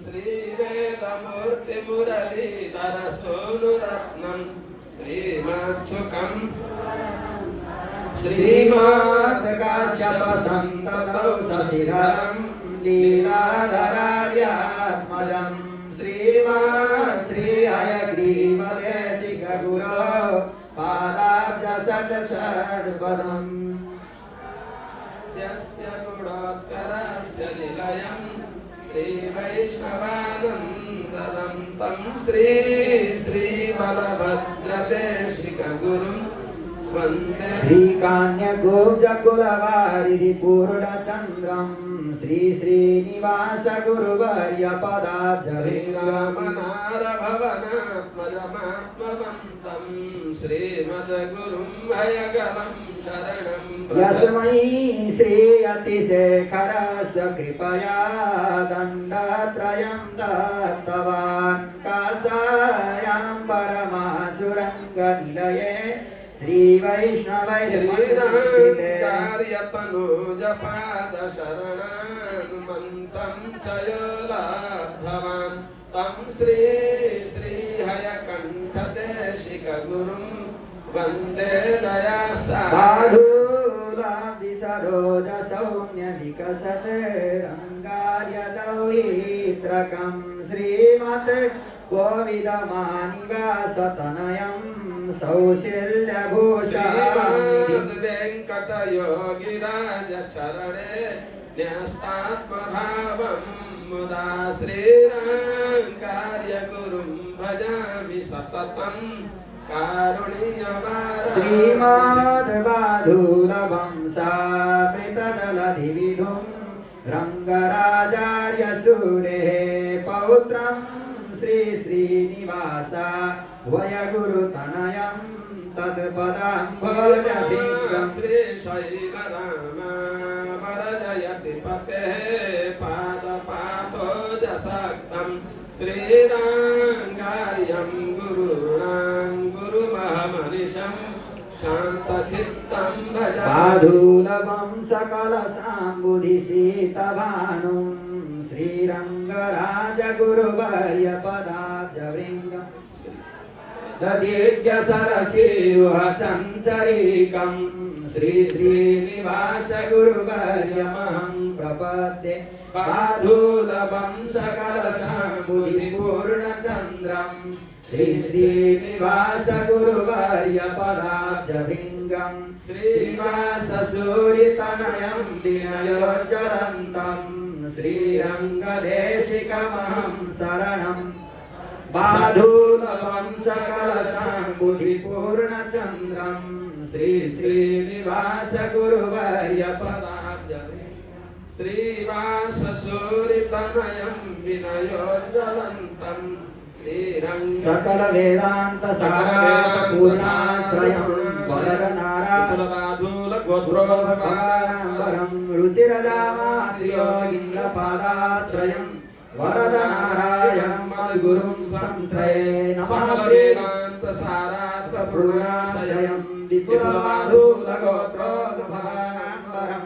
श्रीवेदमूर्ति मुरलीधर सोनुरत्नं श्रीमच्छुकं श्रीमद्काश्यपसन्ततौ शशिधरं लीलाधरार्यात्मजं श्रीहयग्रीवदेशिकगुरो पादाब्जषट्षड्पदम् यस्य गुणोत्करस्य निलयं श्रीवैष्णवानन्दनं तं श्रीबलभद्रदेशिकगुरुं वन्दे श्रीकान्यगोब्जकुलवारिधिपूर्णचन्द्रं श्रीश्रीनिवासगुरुवर्यपदाब्जलीलामनारभवनात्मजमात्मवन्तं श्रीमद्गुरुं भयगलं शरणं यस्मै श्रीयतिशेखरस्य कृपया दण्डत्रयं दत्तवान् कासायाम्बरमासुरङ्गनिलये श्रीवैष्णवैश्रीरङ्गार्यतनूजपादशरणान् मन्त्रं च यो लब्धवान् तं श्रीहयकण्ठदेशिकगुरुं वन्दे साधूलाब्धिसरोजसौम्यविकसद्रङ्गार्यदौहित्रकं श्रीमत् कोविदमानिवासतनयं सौशील्यभूषां वेङ्कटयोगिराजचरणे न्यस्तात्मभावं मुदा श्रीरङ्गार्यगुरुं भजामि सततं कारुण्यवारं श्रीमद्वाधूलवंशामृतदलधिविधुं रङ्गराजार्यसूरेः पौत्रं श्रीश्रीनिवास वयगुरुतनयं तत्पदाम्भोजभिङ्गं श्रीशैलरामा वरजयति पतेः पादपाथोजसक्तं श्रीरङ्गार्यं गुरूणां गुरुमहमनिशं शान्तचित्तं भजामि साधूलवं सकलसाम्बुधिसीतभानुं श्रीरङ्गराजगुरुवर्यपदाब्जवृङ्गं ददीर्घसरसीवचञ्चरीकं श्रीश्रीनिवासगुरुवर्यमहं प्रपद्ये साधूलवं सकलसाम्बुधिपूर्णचन्द्रं श्रीश्रीनिवासगुरुवर्यपदाब्जभृङ्गं श्रीनिवाससूरितनयं विनयोज्ज्वलन्तं श्रीरङ्गदेशिकमहं शरणं साधूलवं सकलसाम्बुधिपूर्णचन्द्रं श्रीश्रीनिवासगुरुवर्यपदाब्जभृङ्गं श्रीवाससूरितनयं विनयोज्ज्वलन्तं सकलवेदान्तसारार्थपूर्णाश्रयं वरदनारायणं रुचिरदामात्र्योगीन्द्रपादाश्रयं वरदनारायणं मद्गुरुं संश्रये नमः वेदान्तसारार्थपूर्णाश्रयं विपुलमाधुलगोत्रोद्भवानाम्बरं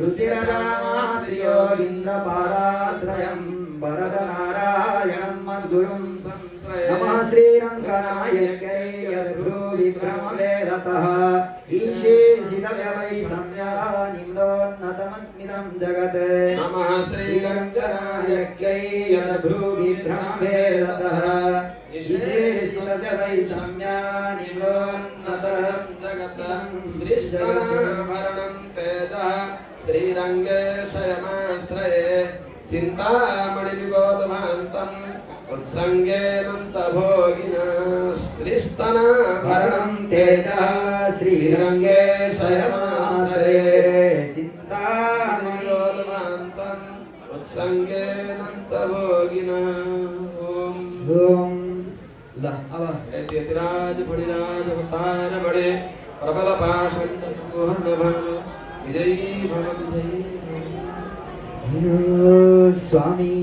रुचिरदामात्र्योगीन्द्रपादाश्रयं वरदनारायणं मद्गुरुं संश्रये नमः श्रीरङ्गनायकै यद्भ्रूविभ्रमवेदतः ईशेषितव्यवैषम्या निम्नोन्नतमत्मिदं जगत् नमः श्रीरङ्गनायकै यद्भ्रूविभ्रमवेदतः ईशेषितव्यवैषम्या निम्नोन्नतं जगत् श्रीस्तनाभरणं तेजः श्रीरङ्गेशयमाश्रये चिन्तामणिविबोधभान्तम् उत्सङ्गेऽनन्तभोगिनः श्रीस्तनाभरणं तेजः श्रीरङ्गेशयमाश्रये चिन्तामणिविबोधभान्तम् उत्सङ्गेऽनन्तभोगिनः ॐ यतिराज बड़िराज अवतार बड़े प्रबल पाषाण विजयी भव विजयी स्वामी